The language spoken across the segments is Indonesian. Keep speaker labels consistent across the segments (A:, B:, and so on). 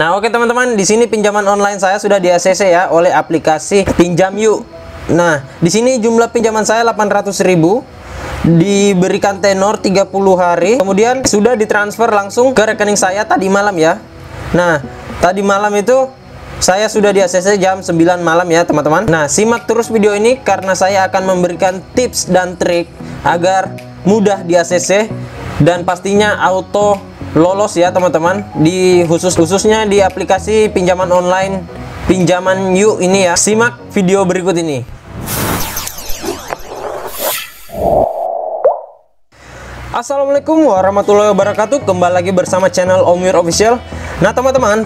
A: Nah, oke teman-teman, di sini pinjaman online saya sudah di ACC ya oleh aplikasi Pinjam Yuk. Nah, di sini jumlah pinjaman saya 800.000, diberikan tenor 30 hari, kemudian sudah ditransfer langsung ke rekening saya tadi malam ya. Nah, tadi malam itu saya sudah di ACC jam 9 malam ya teman-teman. Nah, simak terus video ini karena saya akan memberikan tips dan trik agar mudah di ACC dan pastinya auto lolos ya teman-teman, di khususnya di aplikasi pinjaman online Pinjaman Yuk ini ya. Simak video berikut ini. Assalamualaikum warahmatullahi wabarakatuh. Kembali lagi bersama channel Om Wir Official. Nah teman-teman,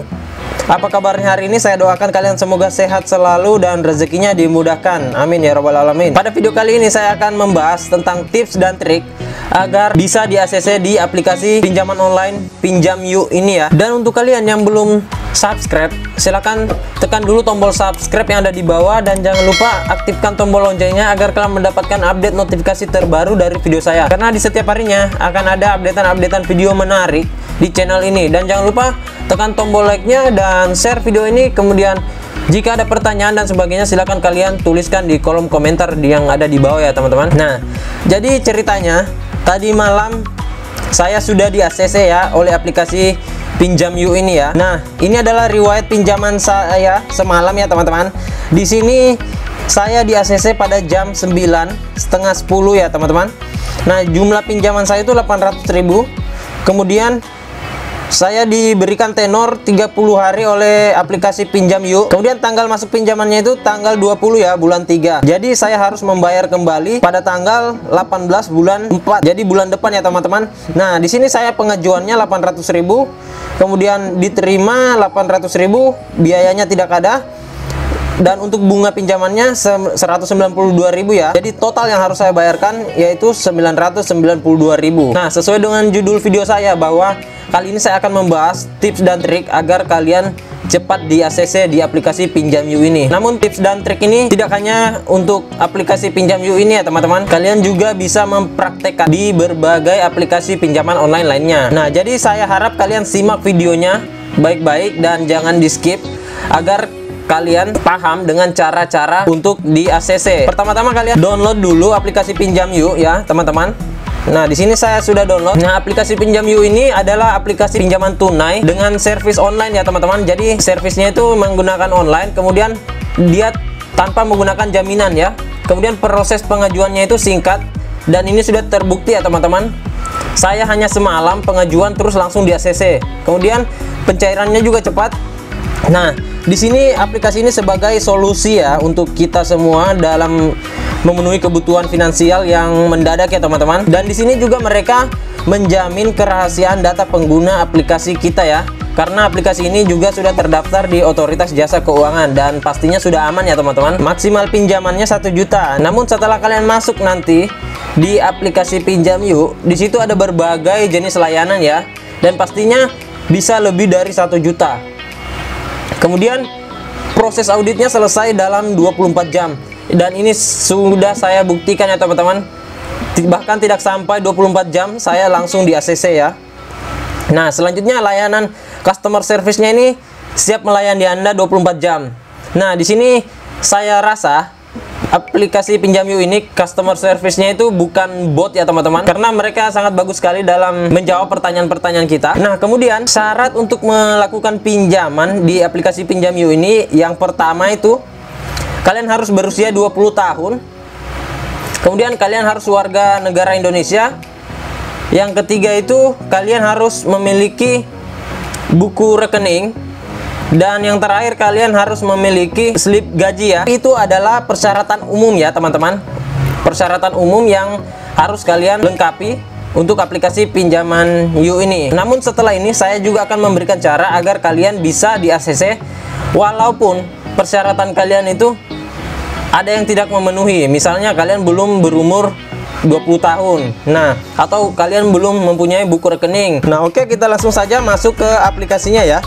A: apa kabarnya hari ini? Saya doakan kalian semoga sehat selalu dan rezekinya dimudahkan. Amin ya robbal alamin. Pada video kali ini saya akan membahas tentang tips dan trik agar bisa di ACC di aplikasi pinjaman online Pinjam Yuk ini ya. Dan untuk kalian yang belum subscribe, silahkan tekan dulu tombol subscribe yang ada di bawah dan jangan lupa aktifkan tombol loncengnya agar kalian mendapatkan update notifikasi terbaru dari video saya. Karena di setiap harinya akan ada updatean video menarik di channel ini. Dan jangan lupa tekan tombol like-nya dan share video ini. Kemudian jika ada pertanyaan dan sebagainya silahkan kalian tuliskan di kolom komentar yang ada di bawah ya teman-teman. Nah, jadi ceritanya tadi malam saya sudah di ACC ya oleh aplikasi Pinjam Yuk ini ya. Nah, ini adalah riwayat pinjaman saya semalam ya teman-teman. Di sini saya di ACC pada jam 9:30 ya teman-teman. Nah, jumlah pinjaman saya itu 800.000. Kemudian saya diberikan tenor 30 hari oleh aplikasi Pinjam Yuk. Kemudian tanggal masuk pinjamannya itu tanggal 20 ya, bulan 3. Jadi saya harus membayar kembali pada tanggal 18 bulan 4. Jadi bulan depan ya teman-teman. Nah, di sini saya pengajuannya 800.000. Kemudian diterima 800.000, biayanya tidak ada. Dan untuk bunga pinjamannya 192.000 ya. Jadi total yang harus saya bayarkan yaitu 992.000. Nah, sesuai dengan judul video saya bahwa kali ini saya akan membahas tips dan trik agar kalian cepat di ACC di aplikasi Pinjam Yuk ini. Namun tips dan trik ini tidak hanya untuk aplikasi Pinjam Yuk ini ya teman-teman. Kalian juga bisa mempraktekkan di berbagai aplikasi pinjaman online lainnya. Nah, jadi saya harap kalian simak videonya baik-baik dan jangan di skip agar kalian paham dengan cara-cara untuk di ACC. Pertama-tama kalian download dulu aplikasi Pinjam Yuk ya teman-teman. Nah, di sini saya sudah download. Nah, aplikasi Pinjam Yuk ini adalah aplikasi pinjaman tunai dengan servis online ya teman-teman. Jadi servisnya itu menggunakan online, kemudian dia tanpa menggunakan jaminan ya. Kemudian proses pengajuannya itu singkat dan ini sudah terbukti ya teman-teman. Saya hanya semalam pengajuan terus langsung di ACC. Kemudian pencairannya juga cepat. Nah, di sini aplikasi ini sebagai solusi ya untuk kita semua dalam memenuhi kebutuhan finansial yang mendadak ya teman-teman. Dan di sini juga mereka menjamin kerahasiaan data pengguna aplikasi kita ya. Karena aplikasi ini juga sudah terdaftar di Otoritas Jasa Keuangan dan pastinya sudah aman ya teman-teman. Maksimal pinjamannya 1 juta. Namun setelah kalian masuk nanti di aplikasi Pinjam Yuk, di situ ada berbagai jenis layanan ya. Dan pastinya bisa lebih dari 1 juta. Kemudian proses auditnya selesai dalam 24 jam. Dan ini sudah saya buktikan ya teman-teman. Bahkan tidak sampai 24 jam saya langsung di ACC ya. Nah, selanjutnya layanan customer service-nya ini siap melayani Anda 24 jam. Nah, di sini saya rasa aplikasi Pinjam Yuk ini customer service-nya itu bukan bot ya teman-teman, karena mereka sangat bagus sekali dalam menjawab pertanyaan-pertanyaan kita. Nah, kemudian syarat untuk melakukan pinjaman di aplikasi Pinjam Yuk ini, yang pertama itu kalian harus berusia 20 tahun. Kemudian kalian harus warga negara Indonesia. Yang ketiga itu kalian harus memiliki buku rekening. Dan yang terakhir kalian harus memiliki slip gaji ya. Itu adalah persyaratan umum ya teman-teman. Persyaratan umum yang harus kalian lengkapi untuk aplikasi Pinjaman Yuk ini. Namun setelah ini saya juga akan memberikan cara agar kalian bisa di ACC walaupun persyaratan kalian itu ada yang tidak memenuhi. Misalnya kalian belum berumur 20 tahun. Nah, atau kalian belum mempunyai buku rekening. Nah, oke, kita langsung saja masuk ke aplikasinya ya.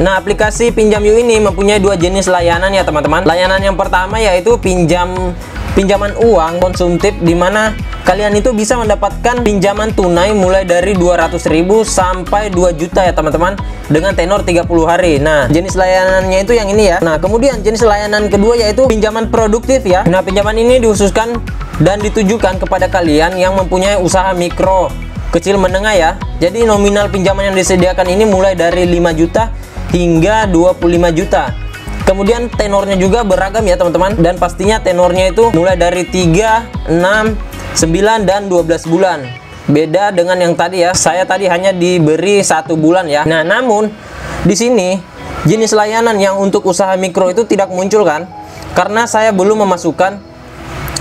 A: Nah, aplikasi Pinjam Yuk ini mempunyai 2 jenis layanan ya teman-teman. Layanan yang pertama yaitu pinjaman uang konsumtif, di mana kalian itu bisa mendapatkan pinjaman tunai mulai dari 200.000 sampai 2 juta ya teman-teman, dengan tenor 30 hari. Nah, jenis layanannya itu yang ini ya. Nah, kemudian jenis layanan kedua yaitu pinjaman produktif ya. Nah, pinjaman ini dikhususkan dan ditujukan kepada kalian yang mempunyai usaha mikro, kecil, menengah ya. Jadi nominal pinjaman yang disediakan ini mulai dari 5 juta hingga 25 juta. Kemudian tenornya juga beragam ya teman-teman, dan pastinya tenornya itu mulai dari 3, 6, 9, dan 12 bulan. Beda dengan yang tadi ya, saya tadi hanya diberi 1 bulan ya. Nah, namun di sini jenis layanan yang untuk usaha mikro itu tidak muncul kan, karena saya belum memasukkan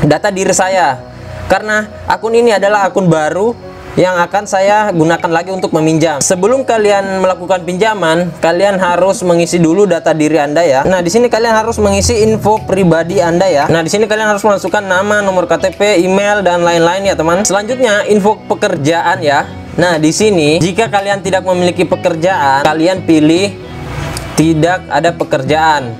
A: data diri saya, karena akun ini adalah akun baru yang akan saya gunakan lagi untuk meminjam. Sebelum kalian melakukan pinjaman, kalian harus mengisi dulu data diri Anda ya. Nah, di sini kalian harus mengisi info pribadi Anda ya. Nah, di sini kalian harus masukkan nama, nomor KTP, email, dan lain-lain ya teman. Selanjutnya info pekerjaan ya. Nah, di sini jika kalian tidak memiliki pekerjaan, kalian pilih tidak ada pekerjaan,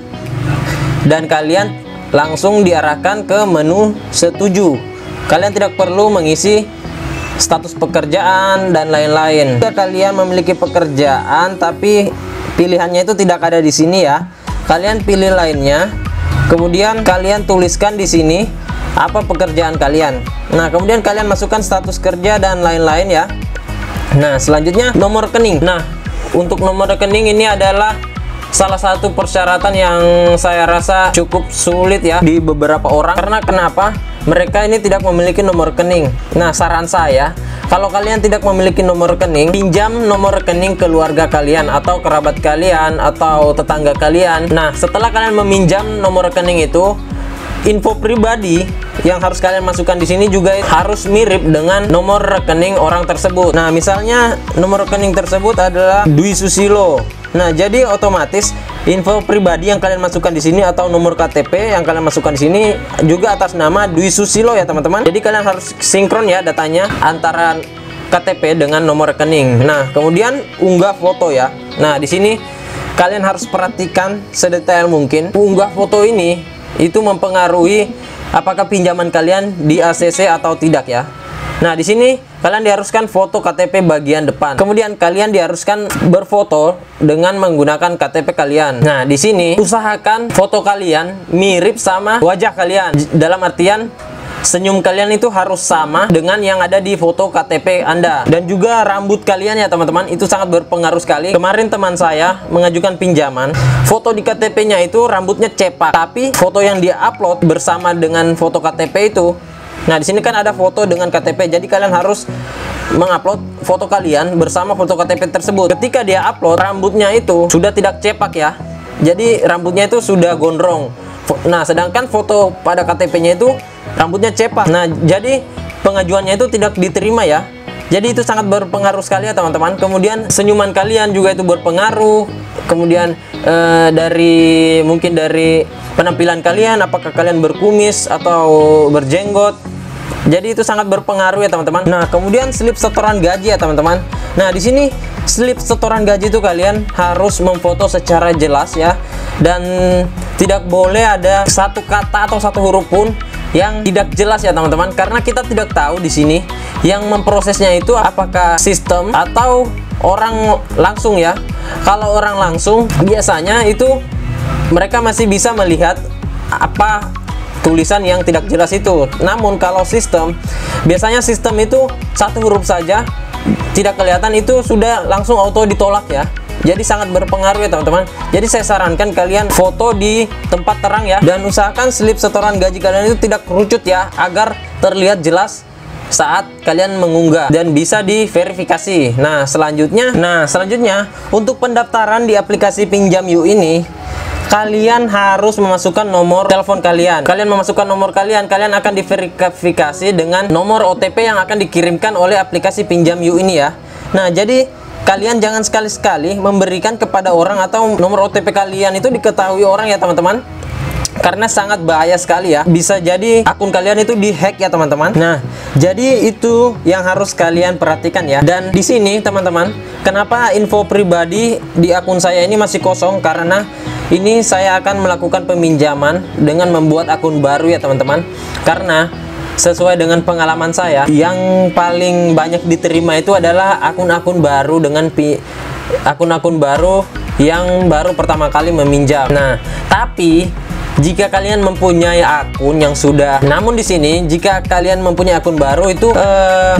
A: dan kalian langsung diarahkan ke menu setuju. Kalian tidak perlu mengisi status pekerjaan dan lain-lain. Jika kalian memiliki pekerjaan tapi pilihannya itu tidak ada di sini ya, kalian pilih lainnya. Kemudian kalian tuliskan di sini apa pekerjaan kalian. Nah, kemudian kalian masukkan status kerja dan lain-lain ya. Nah, selanjutnya nomor rekening. Nah, untuk nomor rekening ini adalah salah satu persyaratan yang saya rasa cukup sulit ya di beberapa orang. Karena kenapa? Mereka ini tidak memiliki nomor rekening. Nah, saran saya, kalau kalian tidak memiliki nomor rekening, pinjam nomor rekening keluarga kalian atau kerabat kalian atau tetangga kalian. Nah, setelah kalian meminjam nomor rekening itu, info pribadi yang harus kalian masukkan di sini juga harus mirip dengan nomor rekening orang tersebut. Nah, misalnya nomor rekening tersebut adalah Dwi Susilo. Nah, jadi otomatis info pribadi yang kalian masukkan di sini atau nomor KTP yang kalian masukkan di sini juga atas nama Dwi Susilo ya teman-teman. Jadi kalian harus sinkron ya datanya antara KTP dengan nomor rekening. Nah, kemudian unggah foto ya. Nah, di sini kalian harus perhatikan sedetail mungkin. Unggah foto ini itu mempengaruhi apakah pinjaman kalian di ACC atau tidak ya. Nah, di sini kalian diharuskan foto KTP bagian depan. Kemudian kalian diharuskan berfoto dengan menggunakan KTP kalian. Nah, di sini usahakan foto kalian mirip sama wajah kalian. Dalam artian senyum kalian itu harus sama dengan yang ada di foto KTP Anda. Dan juga rambut kalian ya teman-teman, itu sangat berpengaruh sekali. Kemarin teman saya mengajukan pinjaman, foto di KTP-nya itu rambutnya cepak, tapi foto yang dia upload bersama dengan foto KTP itu, nah di sini kan ada foto dengan KTP, jadi kalian harus mengupload foto kalian bersama foto KTP tersebut. Ketika dia upload, rambutnya itu sudah tidak cepak ya, jadi rambutnya itu sudah gondrong. Nah, sedangkan foto pada KTP-nya itu rambutnya cepak. Nah, jadi pengajuannya itu tidak diterima ya. Jadi itu sangat berpengaruh sekali ya teman-teman. Kemudian senyuman kalian juga itu berpengaruh. Kemudian mungkin dari penampilan kalian, apakah kalian berkumis atau berjenggot. Jadi itu sangat berpengaruh ya teman-teman. Nah, kemudian slip setoran gaji ya teman-teman. Nah, di sini slip setoran gaji itu kalian harus memfoto secara jelas ya, dan tidak boleh ada satu kata atau satu huruf pun yang tidak jelas ya teman-teman, karena kita tidak tahu di sini yang memprosesnya itu apakah sistem atau orang langsung ya. Kalau orang langsung biasanya itu mereka masih bisa melihat apa tulisan yang tidak jelas itu. Namun kalau sistem, biasanya sistem itu satu huruf saja tidak kelihatan itu sudah langsung auto ditolak ya. Jadi sangat berpengaruh ya teman-teman. Jadi saya sarankan kalian foto di tempat terang ya, dan usahakan slip setoran gaji kalian itu tidak kerucut ya, agar terlihat jelas saat kalian mengunggah dan bisa diverifikasi. Nah, selanjutnya untuk pendaftaran di aplikasi Pinjam Yuk ini, kalian harus memasukkan nomor telepon kalian. Kalian memasukkan nomor kalian akan diverifikasi dengan nomor OTP yang akan dikirimkan oleh aplikasi Pinjam Yuk ini ya. Nah, jadi kalian jangan sekali-sekali memberikan kepada orang atau nomor OTP kalian itu diketahui orang ya teman-teman, karena sangat bahaya sekali ya. Bisa jadi akun kalian itu dihack ya teman-teman. Nah, jadi itu yang harus kalian perhatikan ya. Dan di sini teman-teman, kenapa info pribadi di akun saya ini masih kosong? Karena ini saya akan melakukan peminjaman dengan membuat akun baru ya teman-teman. Karena sesuai dengan pengalaman saya, yang paling banyak diterima itu adalah akun-akun baru dengan akun-akun baru yang baru pertama kali meminjam. Nah, tapi jika kalian mempunyai akun yang sudah, namun di sini jika kalian mempunyai akun baru itu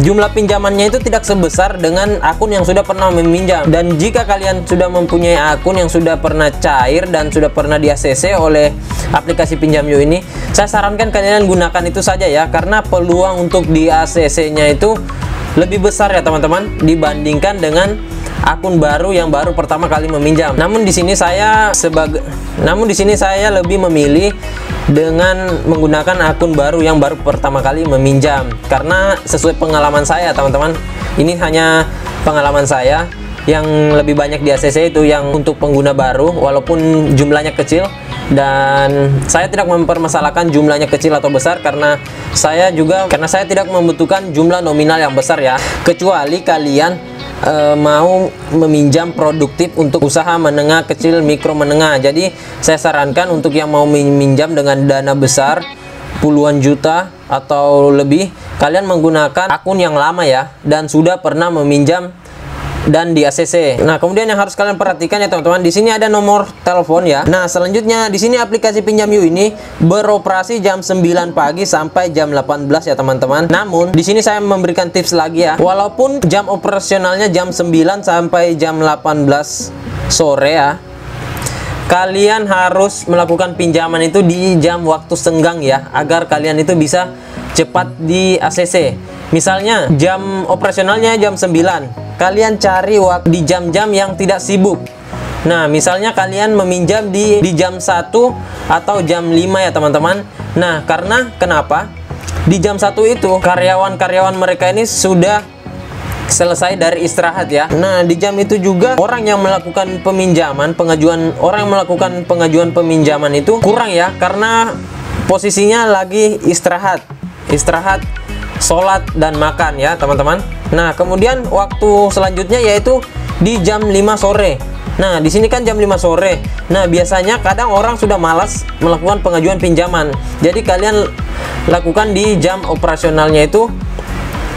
A: jumlah pinjamannya itu tidak sebesar dengan akun yang sudah pernah meminjam. Dan jika kalian sudah mempunyai akun yang sudah pernah cair dan sudah pernah di ACC oleh aplikasi Pinjam Yuk ini, saya sarankan kalian gunakan itu saja ya, karena peluang untuk di ACC-nya itu lebih besar ya teman-teman dibandingkan dengan akun baru yang baru pertama kali meminjam. Namun di sini saya lebih memilih dengan menggunakan akun baru yang baru pertama kali meminjam, karena sesuai pengalaman saya teman-teman. Ini hanya pengalaman saya, yang lebih banyak di ACC itu yang untuk pengguna baru walaupun jumlahnya kecil, dan saya tidak mempermasalahkan jumlahnya kecil atau besar karena saya tidak membutuhkan jumlah nominal yang besar ya, kecuali kalian mau meminjam produktif untuk usaha menengah kecil, mikro menengah. Jadi saya sarankan untuk yang mau meminjam dengan dana besar puluhan juta atau lebih, kalian menggunakan akun yang lama ya dan sudah pernah meminjam dan di ACC. Nah, kemudian yang harus kalian perhatikan ya teman-teman, di sini ada nomor telepon ya. Nah, selanjutnya di sini aplikasi Pinjam Yuk ini beroperasi jam 9 pagi sampai jam 18 ya teman-teman. Namun di sini saya memberikan tips lagi ya. Walaupun jam operasionalnya jam 9 sampai jam 18 sore ya, kalian harus melakukan pinjaman itu di jam waktu senggang ya, agar kalian itu bisa cepat di ACC. Misalnya jam operasionalnya jam 9, kalian cari waktu di jam-jam yang tidak sibuk. Nah, misalnya kalian meminjam di jam 1 atau jam 5 ya teman-teman. Nah, karena kenapa? Di jam 1 itu karyawan-karyawan mereka ini sudah selesai dari istirahat ya. Nah, di jam itu juga orang yang melakukan pengajuan peminjaman itu kurang ya, karena posisinya lagi istirahat, sholat dan makan ya teman-teman. Nah, kemudian waktu selanjutnya yaitu di jam 5 sore. Nah, di sini kan jam 5 sore. Nah, biasanya kadang orang sudah malas melakukan pengajuan pinjaman. Jadi kalian lakukan di jam operasionalnya itu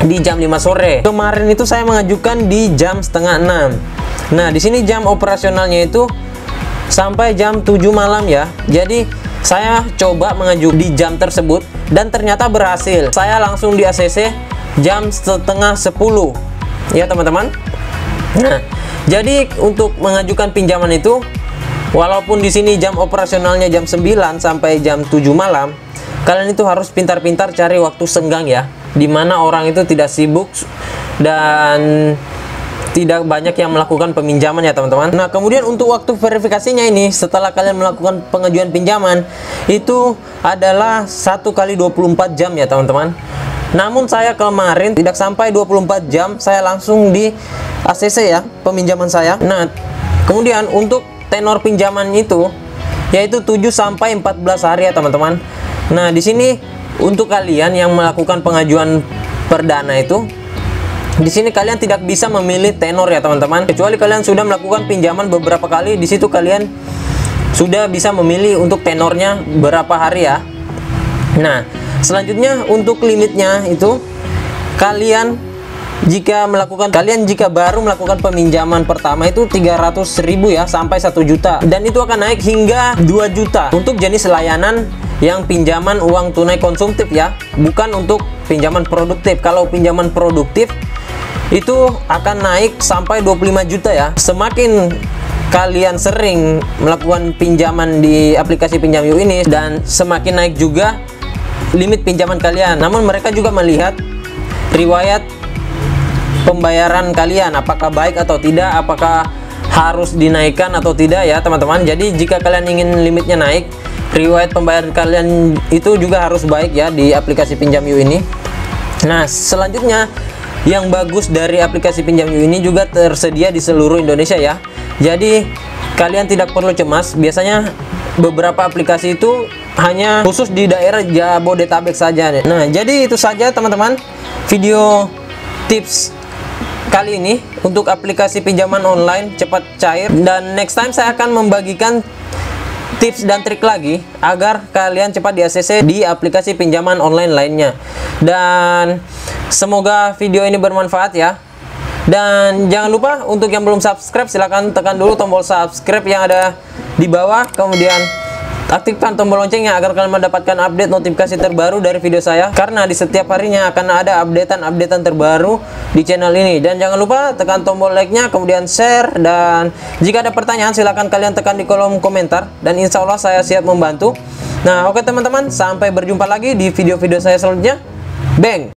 A: di jam 5 sore. Kemarin itu saya mengajukan di jam setengah 6. Nah, di sini jam operasionalnya itu sampai jam 7 malam ya. Jadi saya coba mengajukan di jam tersebut dan ternyata berhasil. Saya langsung di ACC jam setengah 10 ya teman-teman. Nah, jadi untuk mengajukan pinjaman itu, walaupun di sini jam operasionalnya jam 9 sampai jam 7 malam, kalian itu harus pintar-pintar cari waktu senggang ya, dimana orang itu tidak sibuk dan tidak banyak yang melakukan peminjaman ya teman-teman. Nah, kemudian untuk waktu verifikasinya ini, setelah kalian melakukan pengajuan pinjaman, itu adalah 1 kali 24 jam ya teman-teman. Namun saya kemarin tidak sampai 24 jam, saya langsung di ACC ya, peminjaman saya. Nah, kemudian untuk tenor pinjaman itu yaitu 7 sampai 14 hari ya teman-teman. Nah, di sini untuk kalian yang melakukan pengajuan perdana itu, di sini kalian tidak bisa memilih tenor ya teman-teman, kecuali kalian sudah melakukan pinjaman beberapa kali. Di situ kalian sudah bisa memilih untuk tenornya berapa hari ya. Nah, selanjutnya untuk limitnya itu, kalian jika baru melakukan peminjaman pertama itu 300.000 ya sampai 1 juta, dan itu akan naik hingga 2 juta untuk jenis layanan yang pinjaman uang tunai konsumtif ya, bukan untuk pinjaman produktif. Kalau pinjaman produktif itu akan naik sampai 25 juta ya. Semakin kalian sering melakukan pinjaman di aplikasi Pinjam Yuk ini, dan semakin naik juga limit pinjaman kalian. Namun mereka juga melihat riwayat pembayaran kalian, apakah baik atau tidak, apakah harus dinaikkan atau tidak ya teman-teman. Jadi jika kalian ingin limitnya naik, riwayat pembayaran kalian itu juga harus baik ya di aplikasi Pinjam Yuk ini. Nah, selanjutnya yang bagus dari aplikasi Pinjam Yuk ini juga tersedia di seluruh Indonesia ya. Jadi kalian tidak perlu cemas. Biasanya beberapa aplikasi itu hanya khusus di daerah Jabodetabek saja. Nah, jadi itu saja teman-teman video tips kali ini untuk aplikasi pinjaman online cepat cair, dan next time saya akan membagikan tips dan trik lagi agar kalian cepat di ACC di aplikasi pinjaman online lainnya. Dan semoga video ini bermanfaat ya. Dan jangan lupa untuk yang belum subscribe, silahkan tekan dulu tombol subscribe yang ada di bawah, kemudian aktifkan tombol loncengnya agar kalian mendapatkan update notifikasi terbaru dari video saya, karena di setiap harinya akan ada updatean terbaru di channel ini. Dan jangan lupa tekan tombol like-nya, kemudian share, dan jika ada pertanyaan silahkan kalian tekan di kolom komentar, dan insya Allah saya siap membantu. Nah oke teman-teman, sampai berjumpa lagi di video-video saya selanjutnya. Bang!